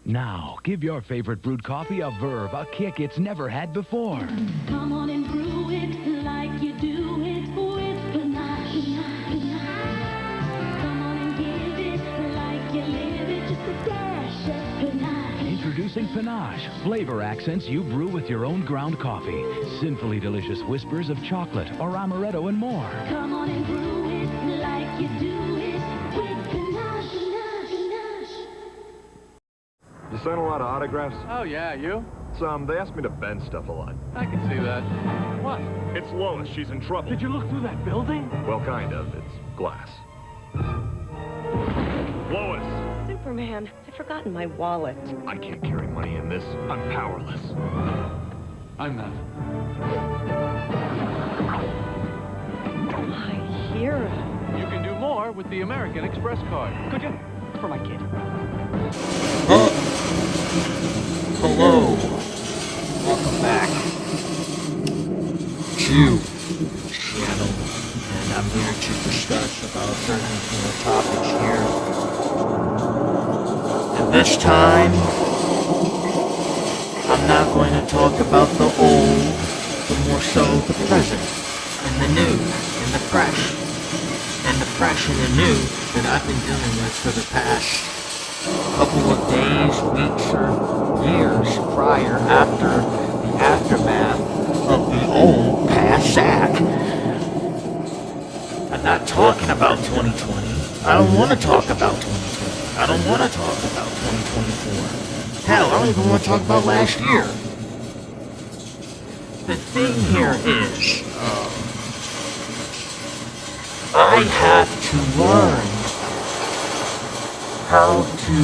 Now, give your favorite brewed coffee a verve, a kick it's never had before. Come on and brew it like you do it with panache. Come on and give it like you live it, just a dash of panache. Introducing Panache, flavor accents you brew with your own ground coffee. Sinfully delicious whispers of chocolate or amaretto and more. Come on and brew it like you do it with panache. You sign a lot of autographs? Oh, yeah, you? They asked me to bend stuff a lot. I can see that. What? It's Lois. She's in trouble. Did you look through that building? Well, kind of. It's glass. Lois! Superman, I've forgotten my wallet. I can't carry money in this. I'm powerless. I'm not. My hero. You can do more with the American Express card. Could you? For my kid. Hello. Welcome back to channel, and I'm here to discuss about certain topics here. And this time, I'm not going to talk about the old, but more so the present, and the new, and the fresh, and the fresh and the new that I've been dealing with for the past couple of days, weeks, or years prior, after the aftermath of the old past sack. I'm not talking about 2020. I don't want to talk about 2020. I don't want to talk about 2024. Hell, I don't even want to talk about last year. The thing here is, I have to learn how to,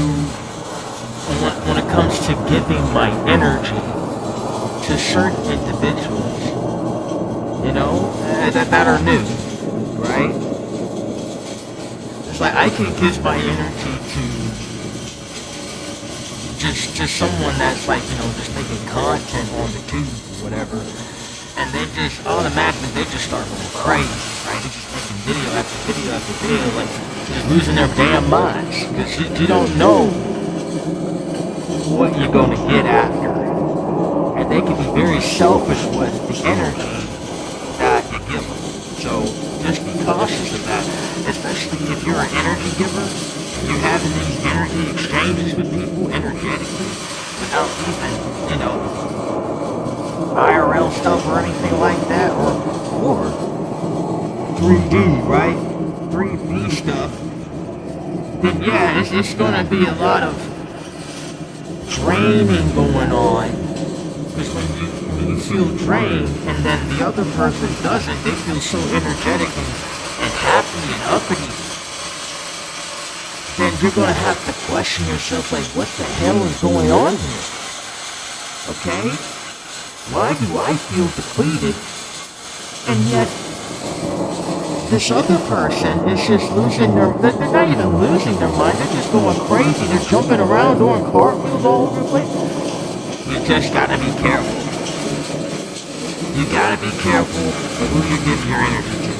when it comes to giving my energy to certain individuals, you know, that are new, right? It's like I can give my energy to just someone that's like, you know, just making content on the tube or whatever, and they just automatically, they just start going crazy, right? They're just making video after video after video, like, just losing their damn minds, because you don't know what you're going to get after, and they can be very selfish with the energy that you give them. So just be cautious of that, especially if you're an energy giver, you're having these energy exchanges with people energetically without even, you know, IRL stuff or anything like that, or 3D, right? 3D stuff, then yeah, it's gonna be a lot of draining going on. Because when you feel drained and then the other person doesn't, they feel so energetic and happy and uppity, then you're gonna have to question yourself, like, what the hell is going on here? Okay? Why do I feel depleted, and yet this other person is just losing they're not even losing their mind, they're just going crazy, they're jumping around doing cartwheels all over the place. You just gotta be careful. You gotta be careful of who you give your energy to.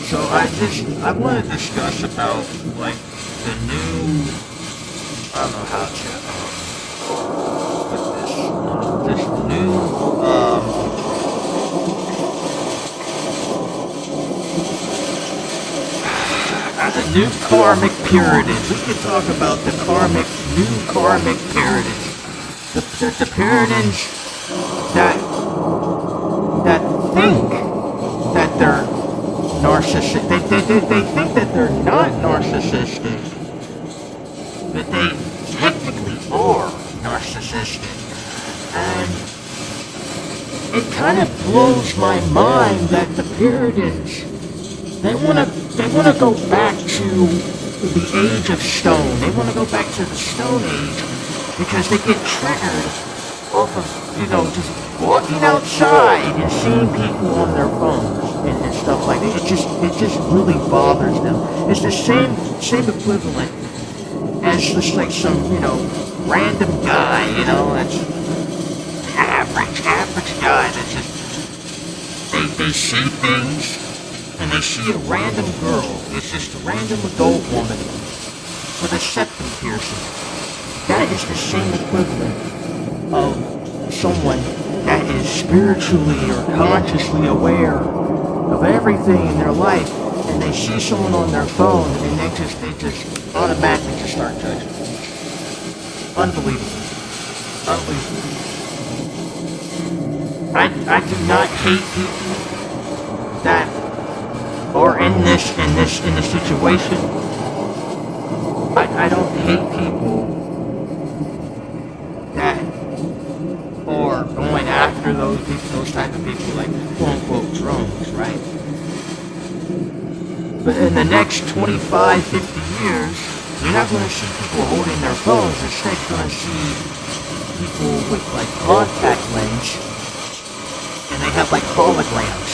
So I want to discuss about, like, the new, I don't know how to put this new, the new Karmic Puritans. We can talk about the new Karmic Puritans. The Puritans that think that they're narcissistic. They think that they're not narcissistic, but they technically are narcissistic. And it kind of blows my mind that the Puritans, they want to go back to the age of stone. They want to go back to the Stone Age because they get triggered off of, you know, just walking outside and seeing people on their phones and stuff like that. It just really bothers them. It's the same equivalent as just like some, you know, random guy, you know, that's average guy that just, they see things, and they see a random girl, it's just a random adult woman, with a septum piercing. That is the same equivalent of someone that is spiritually or consciously aware of everything in their life, and they see someone on their phone, and they just automatically just start judging. Unbelievable. Unbelievable. I do not hate people that are in this situation. I don't hate people that are going after those type of people, like quote unquote drones, right? But in the next 25, 50 years, you're not going to see people holding their phones. Instead, you're going to see people with like contact lens, and they have like holograms,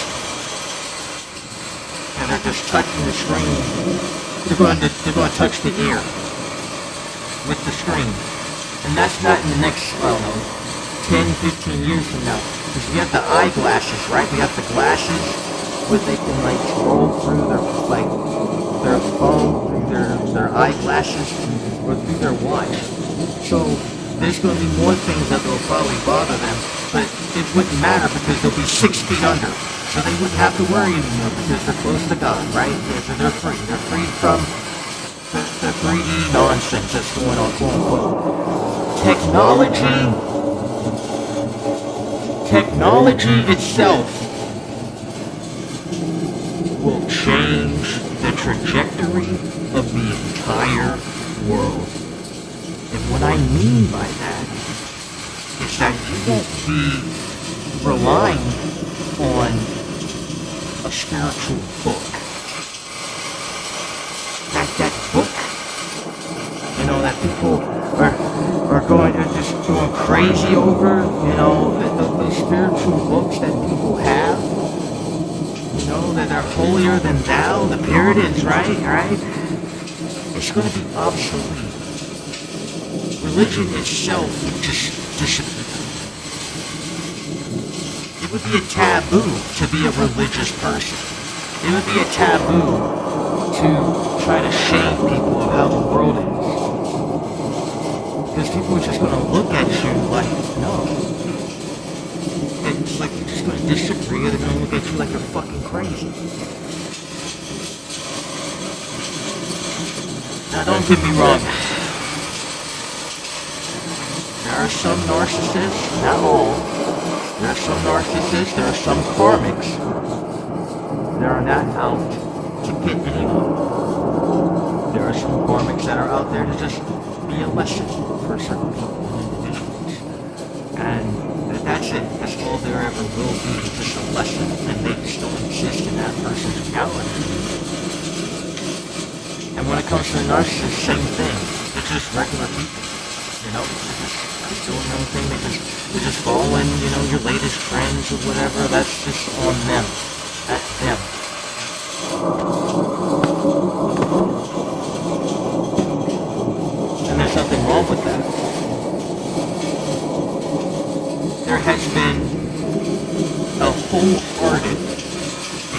and they're just touching the screen. They're going to touch the ear with the screen, and that's not in the next, I don't know, 10, 15 years from now. Because we have the eyeglasses, right? We have the glasses where they can like scroll through their phone, through their eyeglasses, or through their watch. So there's going to be more things that will probably bother them, but it wouldn't matter because they'll be 6 feet under. So they wouldn't have to worry anymore because they're close to God, right? They're free. They're free from the 3D nonsense that's going on, quote unquote. Technology itself will change the trajectory of the entire world. And what I mean by that is that you won't be relying on a spiritual book. That book, you know, that people are going to just going crazy over, you know, those spiritual books that people have, you know, that are holier than thou, the Puritans, right? It's going to be obsolete. Religion itself would just disappear. It would be a taboo to be a religious person. It would be a taboo to try to shame people of how the world is. Because people are just going to look at you like, no. It's like you're just going to disagree, or they're going to look at you like you're fucking crazy. Now don't get me wrong. There are some narcissists, not all. There are some narcissists, there are some karmics that are not out to get anyone. There are some karmics that are out there to just be a lesson for certain people and individuals. And that's it. That's all there ever will be, just a lesson, and they still exist in that person's reality. And when it comes to the narcissist, same thing. They're just regular people. You know, they're doing their own thing. They're just following, you know, your latest trends or whatever. That's just on them. That's them. And there's nothing wrong with that. There has been a wholehearted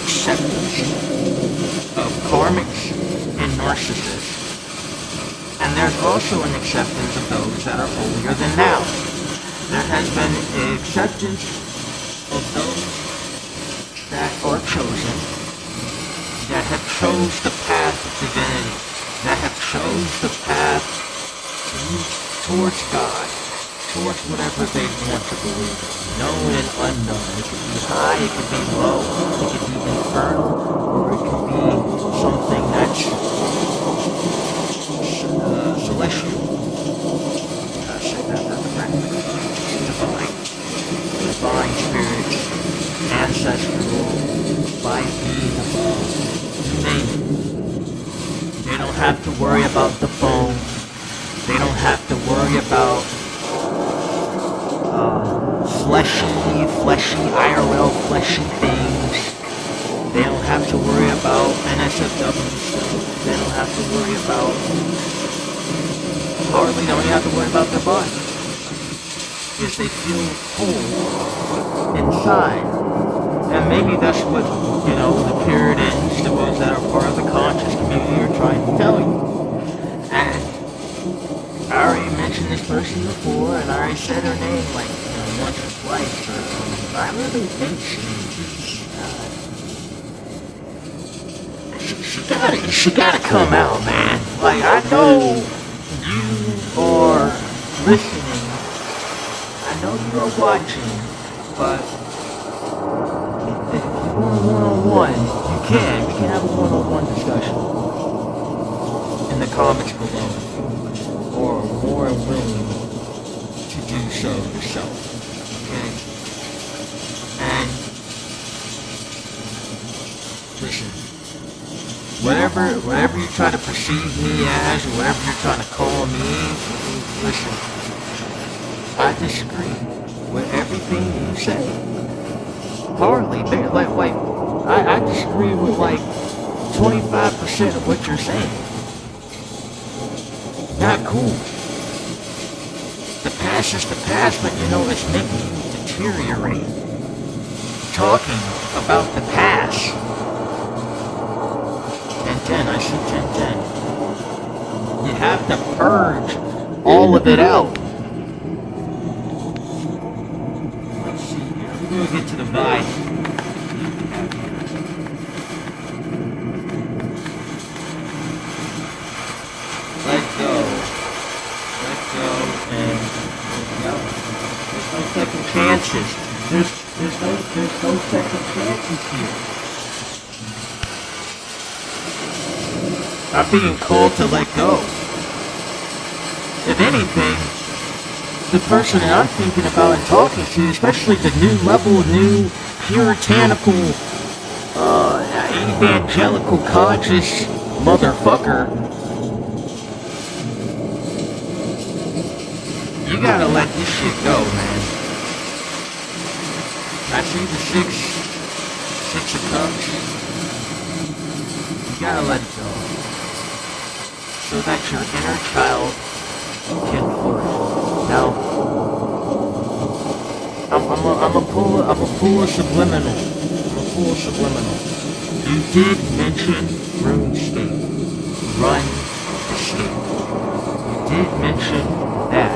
acceptance of karmics and narcissists. And there's also an acceptance of those that are holier than thou. There has been an acceptance of those that are chosen, that have chose the path of divinity, that have chose the path towards God, towards whatever they want to believe in, known and unknown. It could be high, it could be low, it could be infernal, or it could be something that's celestial. I said that correctly. Divine spirits, ancestral, by being above, you name it. They don't have to worry about the phone. They don't have to worry about fleshy IRL, fleshy things. They don't have to worry about NSFW stuff. They don't have to worry about, hardly don't even have to worry about their body. If they feel whole inside. And maybe that's what, you know, the Puritans, the ones that are part of the conscious community, are trying to tell you. And this person before, and I already said her name like, once or twice, but I really think she gotta come out, man. Like, I know you are listening, I know you are watching, but if you want a one-on-one, we can have a one-on-one discussion in the comments below, or more willing to do so yourself, okay? And listen, whatever you're trying to perceive me as, or whatever you're trying to call me, listen, I disagree with everything you say. Hardly, like I disagree with like 25% of what you're saying. Not cool. The past is the past, but it's making you deteriorate. Talking about the past. 10-10, I see 10-10. You have to purge all of it out. Let's see here. We're going to get to the vibe. Let go, and there's no second chances. There's no second chances here. I'm being called to let go. If anything, the person that I'm thinking about and talking to, especially the new level, new puritanical, evangelical conscious motherfucker, you gotta let this shit go, man. I see the six of cups. You gotta let it go, so that your inner child can flourish. Now, I'm a pull a subliminal. You did mention RuneScape. Run escape. You did mention that.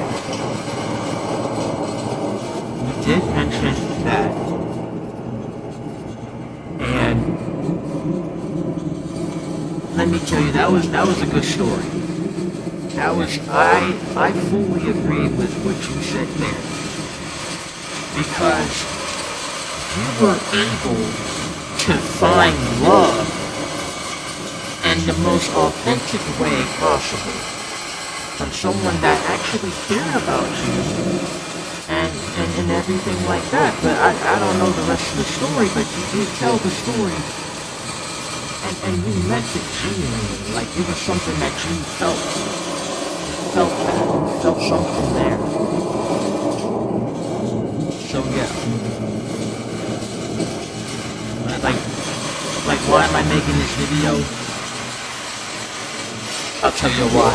And let me tell you, that was a good story. I fully agree with what you said there. Because you were able to find love in the most authentic way possible from someone that actually cared about you and everything like that. But I don't know the rest of the story, but you did tell the story. And you meant it genuinely, like it was something that you felt something there. So yeah. Like why am I making this video? I'll tell you why.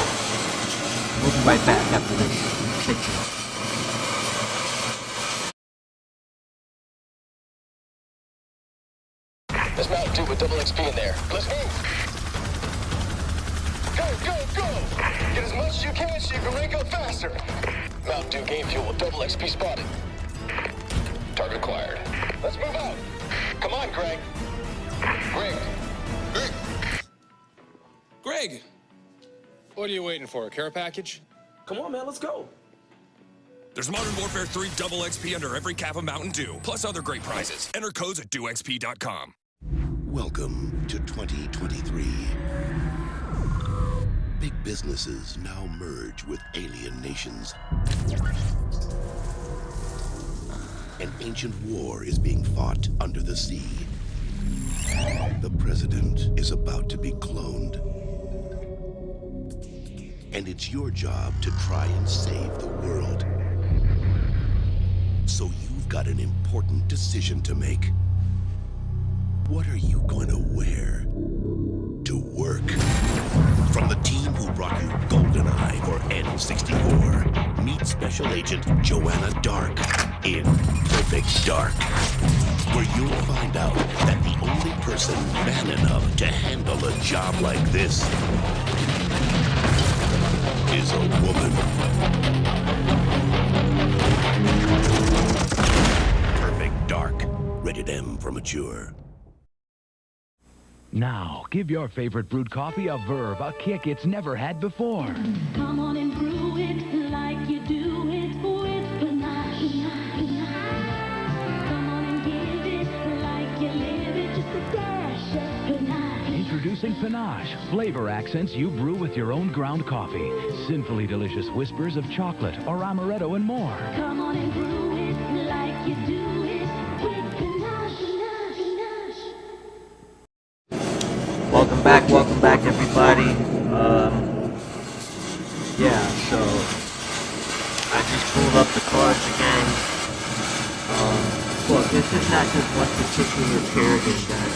We'll be right back after this. Stay tuned. There's Mountain Dew with double XP in there. Let's move! Go! Get as much as you can so you can rank up faster! Mountain Dew game fuel with double XP spotted. Target acquired. Let's move out! Come on, Greg! Greg! What are you waiting for, a care package? Come on, man, let's go! There's Modern Warfare 3 double XP under every cap of Mountain Dew, plus other great prizes. Enter codes at dewxp.com. Welcome to 2023. Big businesses now merge with alien nations. An ancient war is being fought under the sea. The president is about to be cloned. And it's your job to try and save the world. So you've got an important decision to make. What are you going to wear to work? From the team who brought you GoldenEye for N64, meet Special Agent Joanna Dark in Perfect Dark, where you'll find out that the only person man enough to handle a job like this is a woman. Perfect dark. Rated M for mature. Now, give your favorite brewed coffee a verve, a kick it's never had before. Come on and brew it like you do it with panache. Come on and give it like you live it, just a dash of panache. Introducing Panache, flavor accents you brew with your own ground coffee. Sinfully delicious whispers of chocolate or amaretto and more. Come on and brew it like you do it with panache. Welcome back, everybody. Yeah, so I just pulled up the cards again. Look, this is not just one particular Puritan that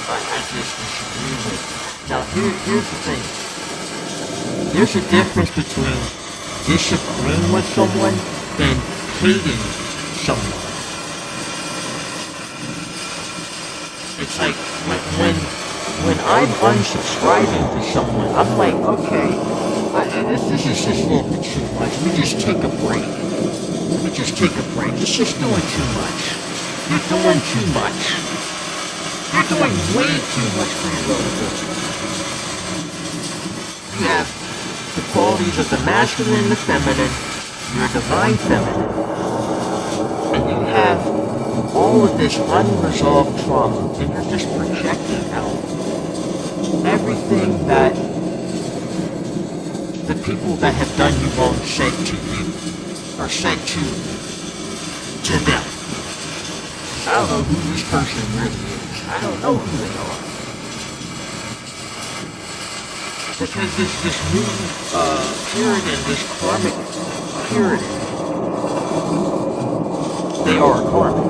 I just disagree with. Now, here's the thing. There's a difference between disagreeing with someone and hating someone. It's like when I'm unsubscribing to someone, I'm like, okay, this is just a little bit too much. Let me just take a break. It's just doing too much. You're doing too much. You're doing way too much for your relative. You have the qualities of the masculine and the feminine, your divine feminine, and you have all of this unresolved trauma, and you're just projecting out everything that the people that have done you wrong said to you, or said to them. I don't know who this person really is. I don't know who they are. Because this new Puritan, this Karmic Puritan, they are Karmic.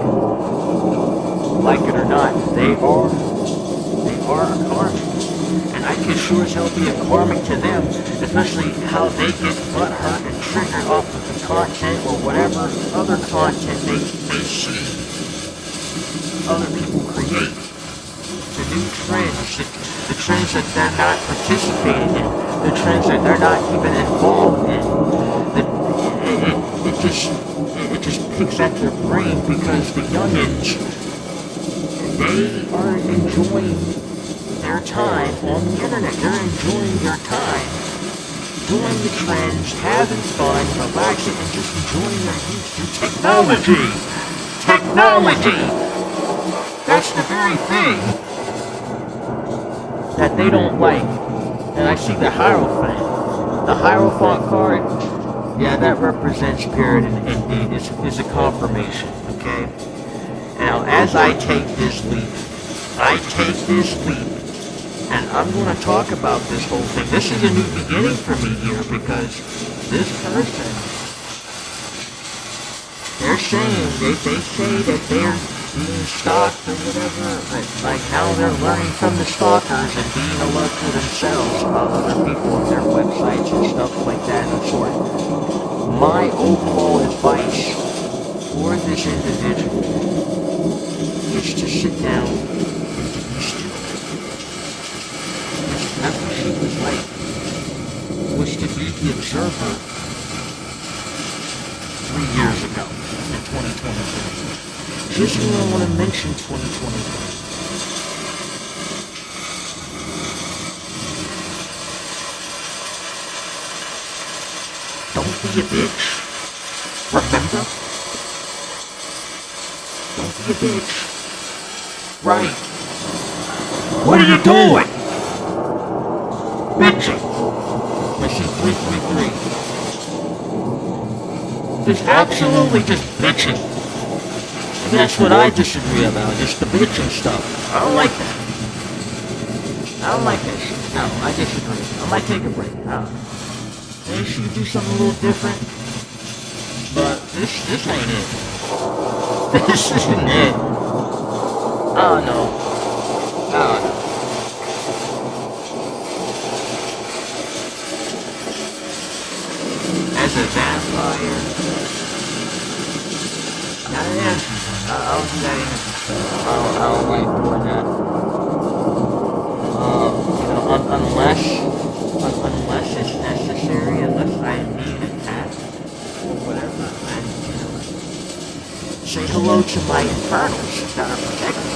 Like it or not, they are a Karmic. And I can sure as hell be a Karmic to them, especially how they get butthurt and triggered off of the content or whatever other content they see other people create. The new trends, the trends that they're not participating in, the trends that they're not even involved in. It just picks at their brain because the youngins, they are enjoying their time on the internet. They're enjoying their time doing the trends, having fun, relaxing, and just enjoying their youth through technology. Technology! That's the very thing that they don't like. And I see the Hierophant. The Hierophant card, yeah, that represents Puritan indeed. It's a confirmation, okay? Now, as I take this leap, and I'm going to talk about this whole thing. This is a new beginning for me here because this person, they're saying, they say that they're being stalked or whatever, like how they're learning from the stalkers and being alert to themselves about other people and their websites and stuff like that and sort. My overall advice for this individual is to sit down and to be still. That's what she was like, was to be the observer 3 years ago in 2023. Here's what I want to mention 2023. Don't be a bitch. Remember? Don't be a bitch. Right. What are you doing? Bitching. I see 333. Just absolutely just bitching. That's what I disagree about, just the bitching stuff. I don't like that. I don't like that shit. No, I disagree. I might take a break. I don't know. Maybe she could do something a little different. But this ain't it. This isn't it. I don't know. As a vampire, I'll do that in I don't like doing that. Unless it's necessary, unless I to my infernals that are protecting me.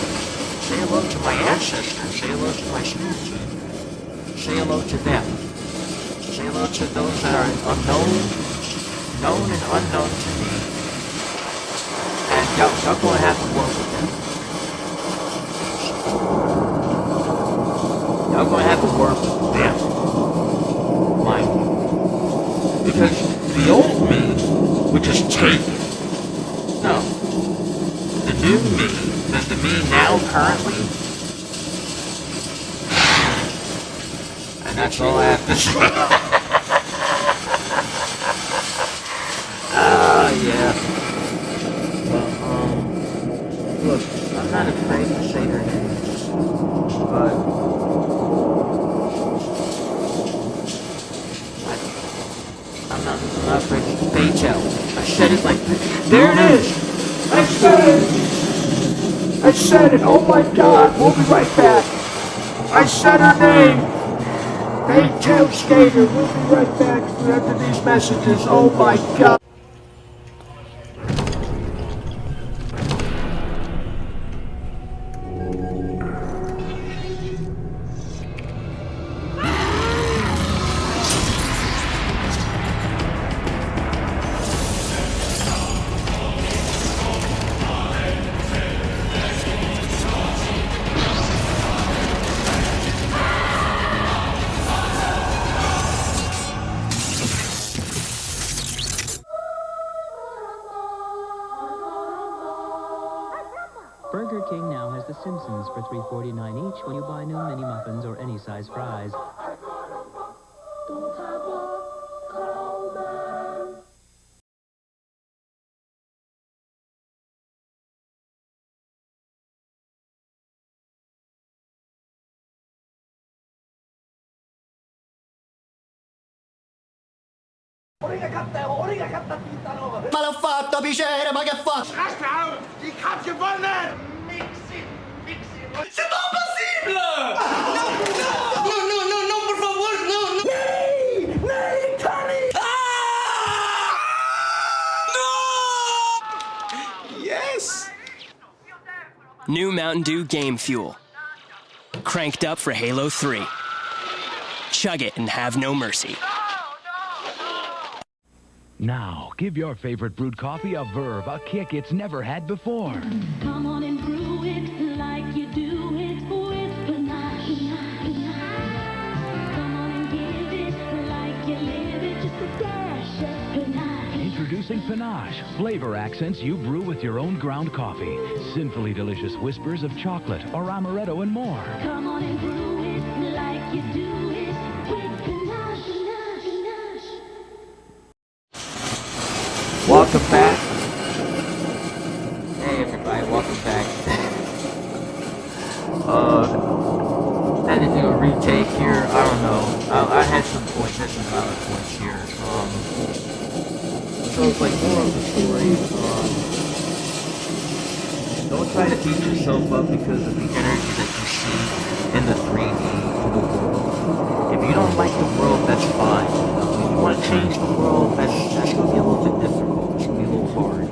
Say hello to my ancestors. Say hello to my school team. Say hello to them. Say hello to those that are unknown, known and unknown to me. And y'all gonna have to work with them. Y'all gonna have to work with them. Mind you. Because the old me would just take it. No. The new me, the me now currently, and that's all I have to say. Yeah. But, look, I'm not afraid to say her name, but I'm not afraid to tell. I said it like this. There it is! I said it! I said it! Oh my god! We'll be right back! I said her name! Hey, Tail Skater, we'll be right back after these messages. Oh my god! Burger King now has The Simpsons for $3.49 each when you buy new mini muffins or any size fries. Ma l'ho fatto, piacere, ma che fa? Ich hab gewonnen! C'est pas possible! No, por favor, no! Nee, Tony! No! Yes! New Mountain Dew Game Fuel. Cranked up for Halo 3. Chug it and have no mercy. Now, give your favorite brewed coffee a verve, a kick it's never had before. Come on and brew it like you do it with panache. Come on and give it like you live it, just a dash of panache. Introducing Panache, flavor accents you brew with your own ground coffee. Sinfully delicious whispers of chocolate or amaretto and more. Come on and brew it like you do it with panache. Welcome back. Hey everybody, welcome back. Had to do a retake here. I don't know. I had some points, had some valid points here. So it's like more of the story. Don't try to beat yourself up because of the energy that you see in the 3D of the world. If you don't like the world, that's fine. If you want to change the world, that's going to be a little bit difficult. It's going to be a little hard.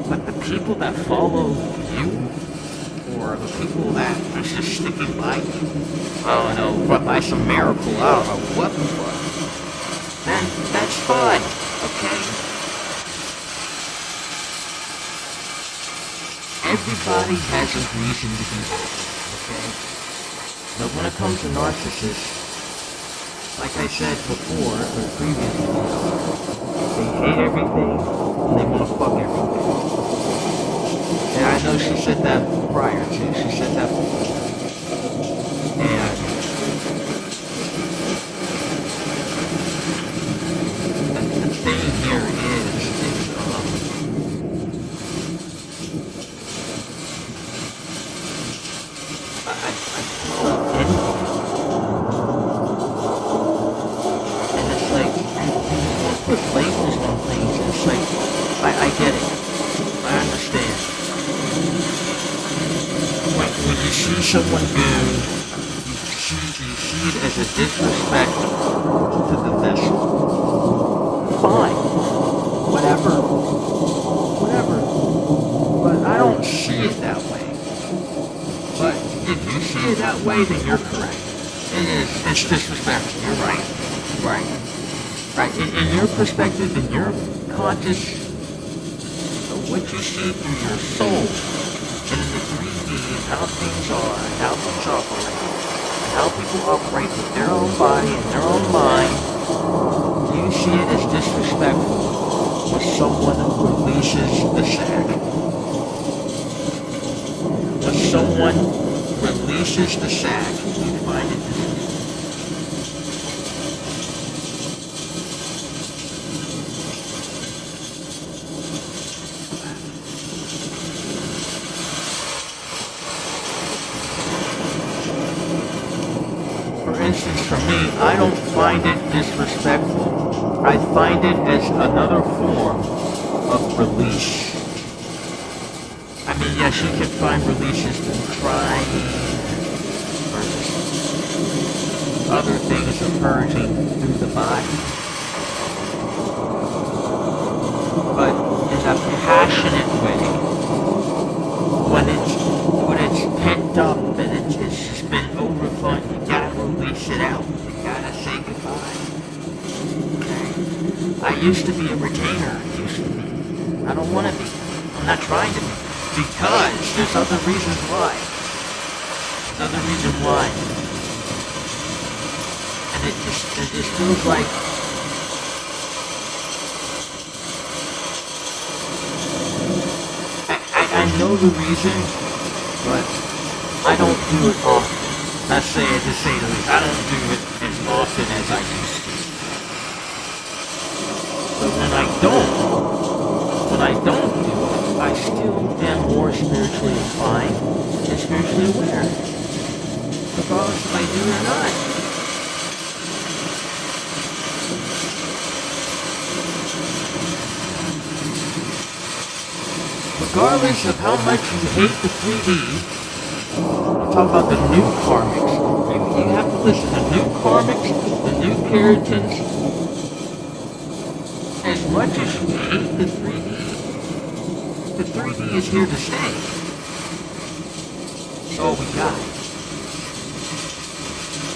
But the people that follow you, or the people that are just sticking by you, I don't know, but by some miracle, I don't know what the fuck, then that's fine, okay? Everybody has a reason to be happy, okay? But when it comes to narcissists, like I said before, or previously, they hate everything, and they want to fuck everything. And I know she said that prior to, she said that before. And the thing here is I love anything. And it's like, people put labels on things, and it's like, I get it. I understand. When you see someone do, you see it as a disrespect to the vessel. Fine. Whatever. way, then you're correct. It is. It's disrespectful. You're right. Right. Right. In your perspective, in your conscious, what you see through your soul, and in the 3D, and how things are, and how things operate, and how people operate with their own body and their own mind, you see it as disrespectful when someone releases the sack. When someone releases the sack, you find it disrespectful. For instance, for me, I don't find it disrespectful. I find it as another form of release. I mean, yes, you can find releases through crying, or just other things emerging through the body. But in a passionate way, when it's pent up and it's just been overflowing, you gotta release it out. You gotta say goodbye. Okay? I used to be a retainer. I don't want to be. I'm not trying to be. Because there's other reasons why. There's other reasons why. And it just feels like I know the reason, but I don't do it often. Not saying to say the least. I don't do it as often as I used to. But when I don't do it, I still am more spiritually inclined and spiritually aware, regardless if I do or not. Regardless of how much you hate the 3D, I'm talking about the new Karmics. You have to listen. The new Karmics, the new Puritans, as much as you hate the 3D, the 3D is here to stay. It's all we got.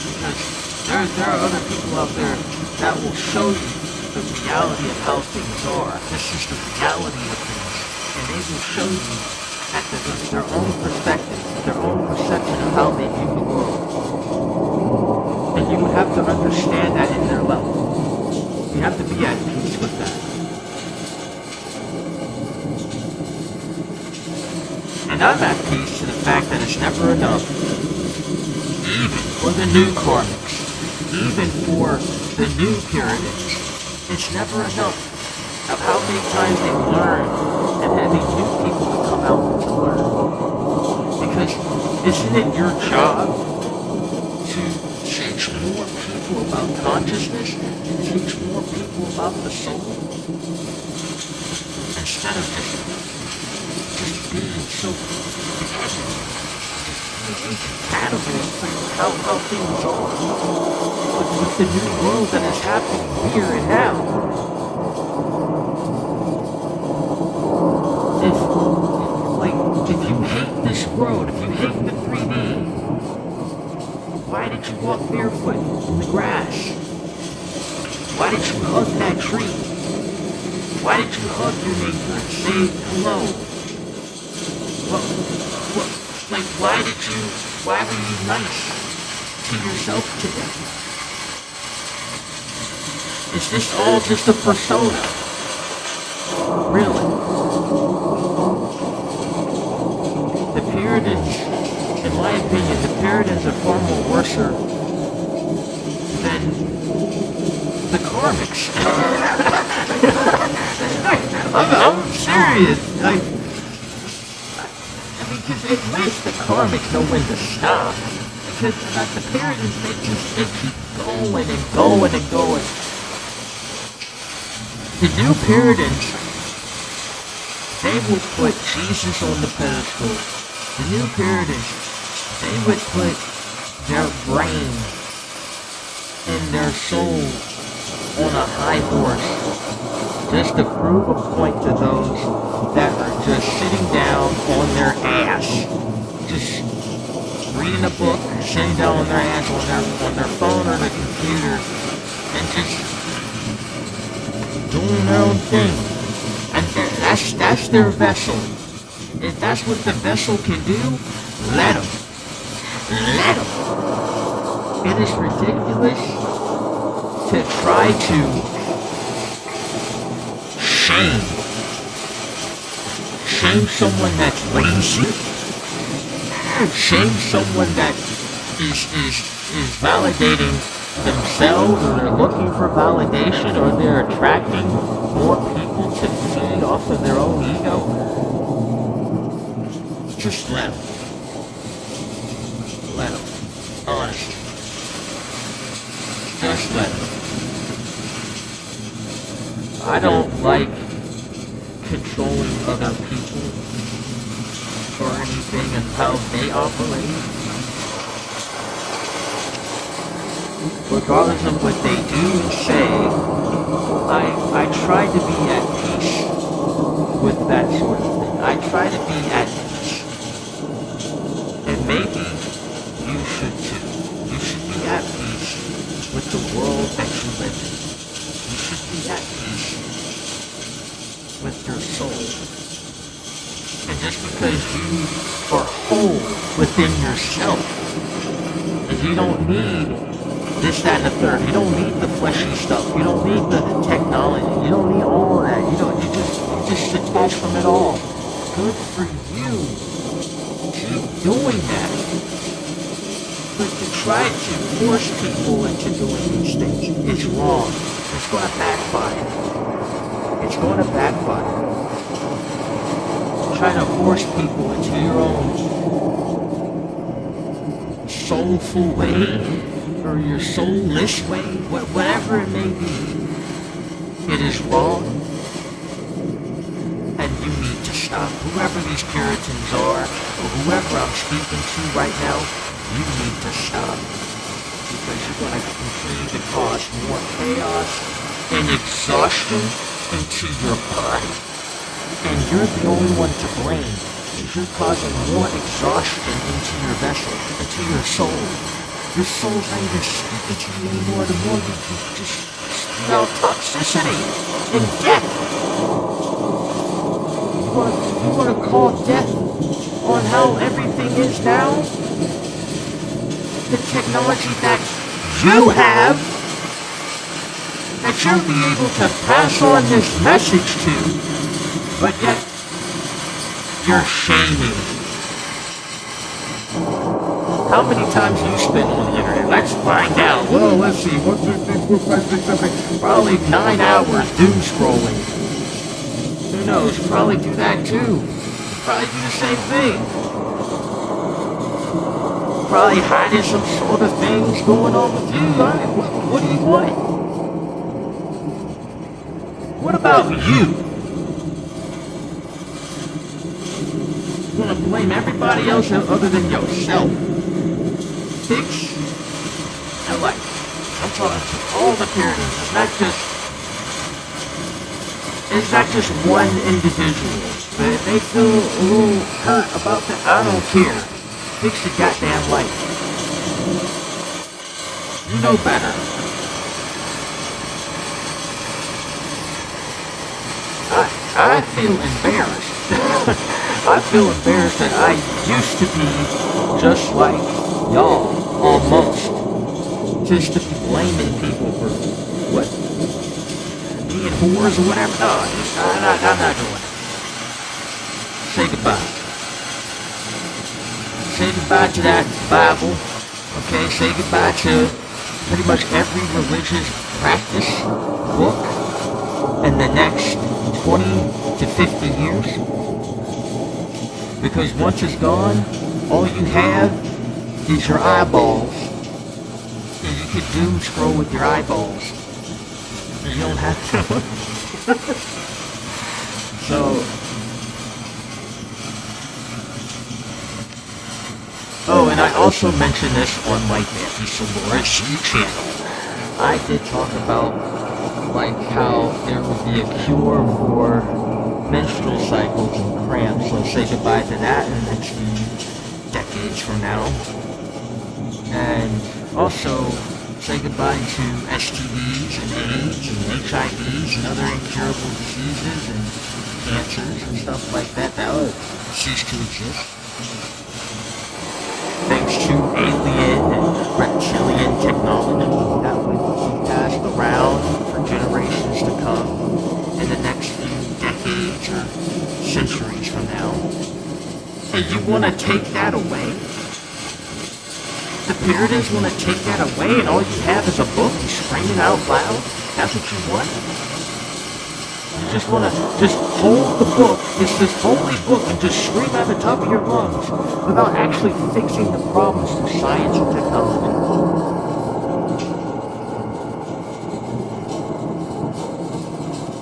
Because there are other people out there that will show you the reality of how things are. This is the reality of things. And they will show you at their own perspective, their own perception of how they view the world. And you would have to understand that in their level. You have to be at peace with that. And I'm at peace to the fact that it's never enough, even for the new Karmics, even for the new Puritans. It's never enough of how many times they learn and having new people to come out to learn. Because isn't it your job to teach more people about consciousness and teach more people about the soul? Instead of just being so compatible with how things are. With the new world that is happening here and now. If you hate this world, if you hate the 3D, why did you walk barefoot in the grass? Why did you hug that tree? Why did you hug your neighbor and say hello? Why were you nice to yourself today? Is this all just a persona? Really? The Puritans, in my opinion, the Puritans are far more worse than the Karmics. I'm serious. Because at least the Karmics know when to stop. Because the Puritans, they keep going and going and going. The new Puritans, they will put Jesus on the pedestal. The new Puritans, they would put their brain and their soul on a high horse just to prove a point to those that are just sitting down on their ass, just reading a book, sitting down on their hands on their phone or their computer, and just doing their own thing. And that's their vessel. If that's what the vessel can do, let them. Let them. It is ridiculous to try to shame someone that's lazy, shame someone that is validating themselves, or they're looking for validation, or they're attracting more people to feed off of their own ego. Just let them. Let them. Honestly. Just let them. I don't like controlling other people or anything and how they operate. Regardless of what they do and say, I try to be at peace with that sort of thing. I try to be at peace. And maybe you should too. You should be at peace with the world that you live in. You should be at peace with your soul. And just because you are whole within yourself, and you don't need this, that, and the third. You don't need the fleshy stuff. You don't need the technology. You don't need all of that. You just detach from it all. Good for you. Keep doing that. But to try to force people into doing these things is wrong. It's going to backfire. It's going to backfire. Trying to force people into your own soulful way, or your soulless way, whatever it may be, it is wrong, and you need to stop. Whoever these Puritans are, or whoever I'm speaking to right now, you need to stop, because you're going to continue to cause more chaos and exhaustion into your body, and you're the only one to blame. You're causing more exhaustion into your vessel, into your soul. Your soul's not even speaking to you anymore. The more you just smell toxicity and death. You want to call death on how everything is now? The technology that you have, that you'll be able to pass on this message to, but yet you're shaming. How many times do you spend on the internet? Let's find out. Well, let's see. 1, 2, 3, 4, 5, 6, 7, 8. Probably 9 hours doom scrolling. Who knows? Probably do that too. Probably do the same thing. Probably hiding some sort of things going on with you. What do you want? What about you? You want to blame everybody else other than yourself. Fix your life. I'm talking to all the Puritans. It's not just one individual. But if they feel a little hurt about that, I don't care. Fix your goddamn life. You know better. I feel embarrassed. I feel embarrassed that I used to be just like y'all, almost. Just to be blaming people for what? Being whores or whatever. No, I'm not doing it. Say goodbye. Say goodbye to that Bible. Okay, say goodbye to pretty much every religious practice book in the next 20 to 50 years. Because once it's gone, all you have is your eyeballs. And you can doom scroll with your eyeballs. You don't have to. So. Oh, and I also mentioned this on my Matthew Solor's channel. I did talk about like how there would be a cure for menstrual cycles and cramps. So say goodbye to that in the next few decades from now. And also say goodbye to STDs and AIDS and HIVs and other incurable diseases and cancers and stuff like that. That would cease to exist. Thanks to alien and reptilian technology that would be passed around for generations to come in the next few decades or centuries from now. And you want to take that away? The Puritans want to take that away and all you have is a book and screaming out loud? That's what you want? You just want to just hold the book, it's this holy book, and just scream at the top of your lungs without actually fixing the problems through science and technology.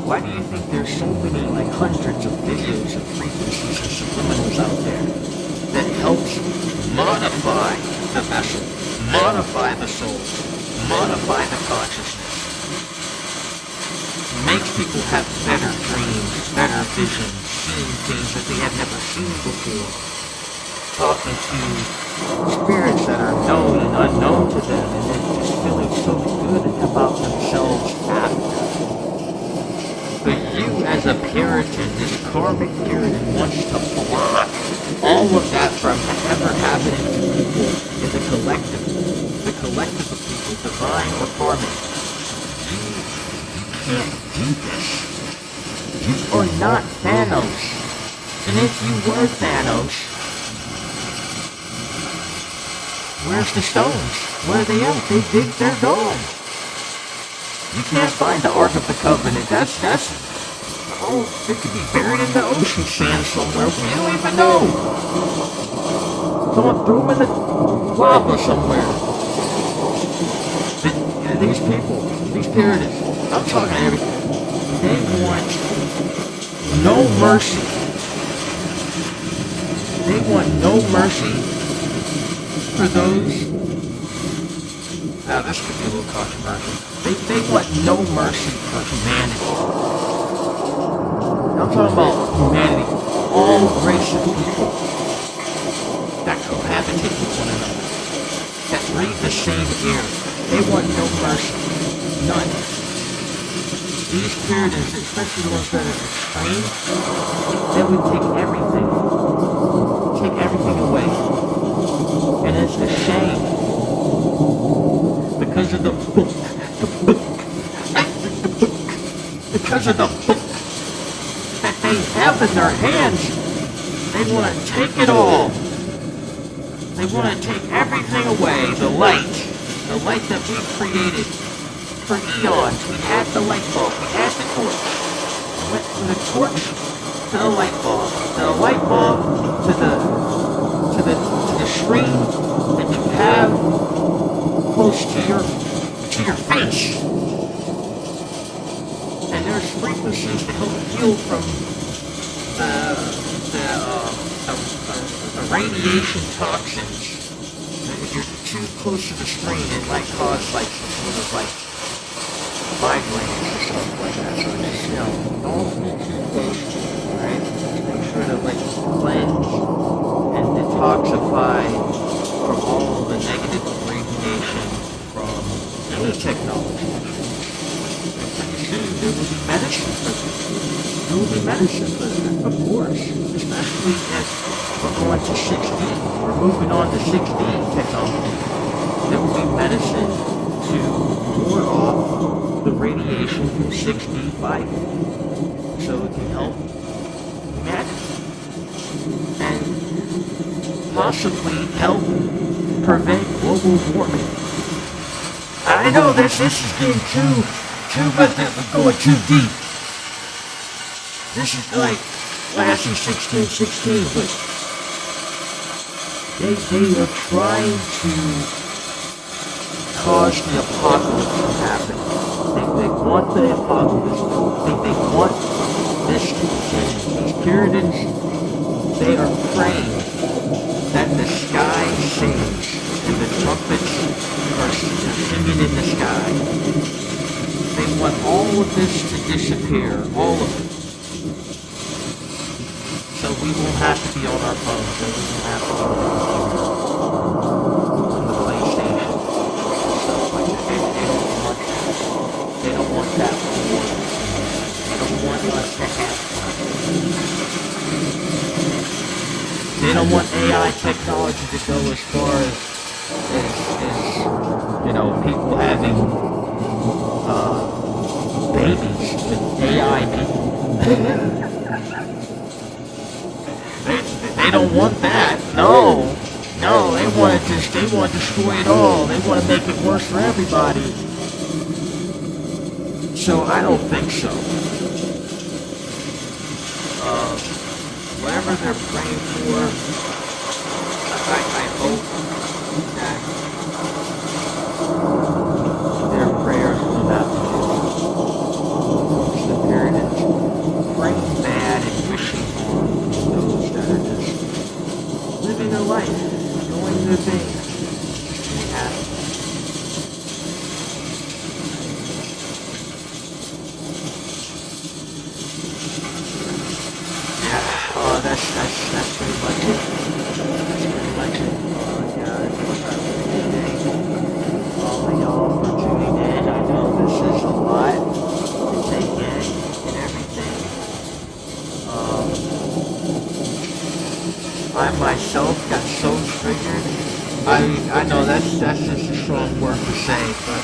Why do you think there's so many, like hundreds of videos of frequencies and subliminals out there that helps modify the vessel, modify the soul, modify the consciousness, makes people have better dreams, better visions, seeing things that they have never seen before, talking to spirits that are known and unknown to them, and then just feeling so good about themselves after. But you, as a Puritan, this karmic Puritan, wants to block all of that from ever happening to people in the collective of people, divine or karmic. You can't do this. You are not Thanos. And if you were Thanos, where's the stones? Where are they at? They're gone. You can't find the Ark of the Covenant. Oh, it could be buried in the ocean sand somewhere. We don't even know. Someone threw them in the lava somewhere. But, yeah, these people, these Puritans, I'm talking to everything. They want no mercy. They want no mercy for those. Now, this could be a little controversial. They want no mercy for humanity. I'm talking about humanity, all races of people that cohabitate with one another, that breathe the same air. They want no mercy, none. These Puritans, especially the ones that are extreme, they would take everything away. And it's a shame, because of the book, because of the book that they have in their hands. They want to take it all. They want to take everything away. The light that we created for eons. We had the light bulb. We had the torch. We went from the torch to the light bulb. To the light bulb to the screen that you have close to your face. And there's frequencies to help heal from the radiation toxins. If you're too close to the screen, it might cause like some sort of like migraines or stuff like that. So just, don't be too close to it, right? Make sure to like cleanse and detoxify from all the negative radiation from any technology. There will be medicine for this. There will be medicine for that, of course. Especially if we're going to 6D. We're moving on to 6D technology. There will be medicine to ward off the radiation from 6D light. So it can help humanity. And possibly help prevent global warming. I know this is getting but we're going too deep. This is like Lassie 1616, but they are trying to cause the apocalypse to happen. They want the apocalypse. They want this to change. These Puritans, they are praying that the sky sings and the trumpets are singing in the sky. They want all of this to disappear, all of it. So we won't have to be on our phones, and we won't have to be on the PlayStation, stuff like that. They don't want that. They don't want us to have fun. They don't want AI technology to go as far as you know, people having babies with AI people. They don't want that. No, they want to destroy it all. They want to make it worse for everybody. So I don't think so. Whatever they're praying for, I hope that their prayers will not be the Puritans praying bad and wishing on those that are just living their life, doing their thing, being happy. That's pretty much it. That's pretty much it. Yeah, all of y'all for tuning in. I know this is a lot to take in and everything. I myself got so triggered. I know that's just a strong word to say, but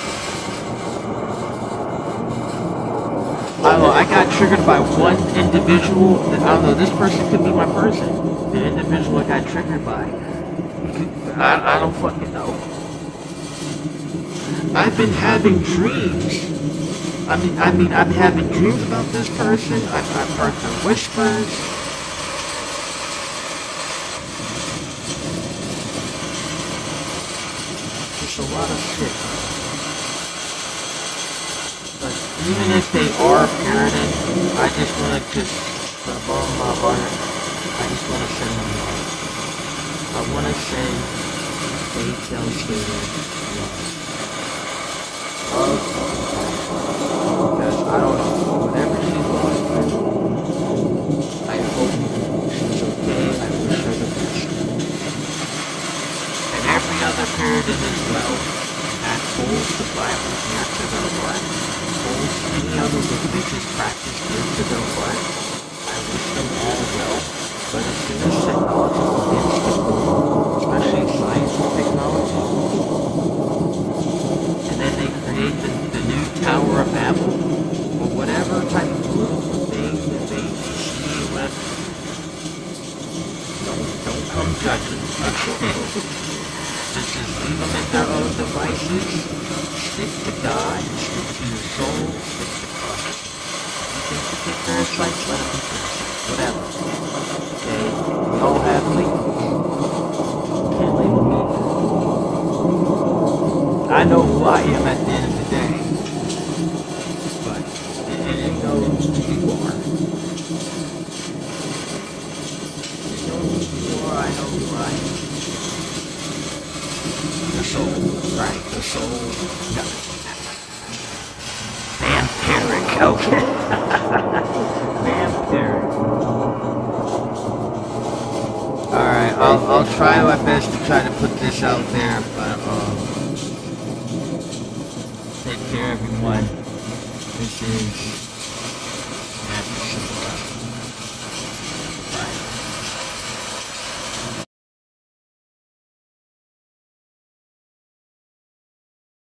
I don't know, I got triggered by one individual. I don't know, this person could be my person. The individual I got triggered by. I don't fucking know. I've been having dreams. I've been having dreams about this person. I've heard their whispers. There's a lot of shit. Even if they are Puritan, I just want to just, from the bottom of my heart, I just want to send them love. I want to say, they tell Slater love. Because I don't know, whatever she's going through, I hope she's okay. I wish her the best. And every other Puritan as well, that holds the Bible near to their heart. Any other religious practice here to their heart. I wish them all well, but as soon as technology begins to grow, especially science and technology, and then they create the new Tower of Babel, or whatever type of political thing that they see with, don't come judging. Just leave them in their own devices. Stick to God, stick to your soul, stick to Christ. You think you get parasites, let them be parasites. Whatever. Okay? We all have labels. You can't label me. I know who I am at the end of the day. But you know who you are. You know who you are, I know who I am. The soul, right? The soul. No. Vampiric, okay. Vampiric. Alright, I'll try my best to try to put this out there, but take care everyone. This is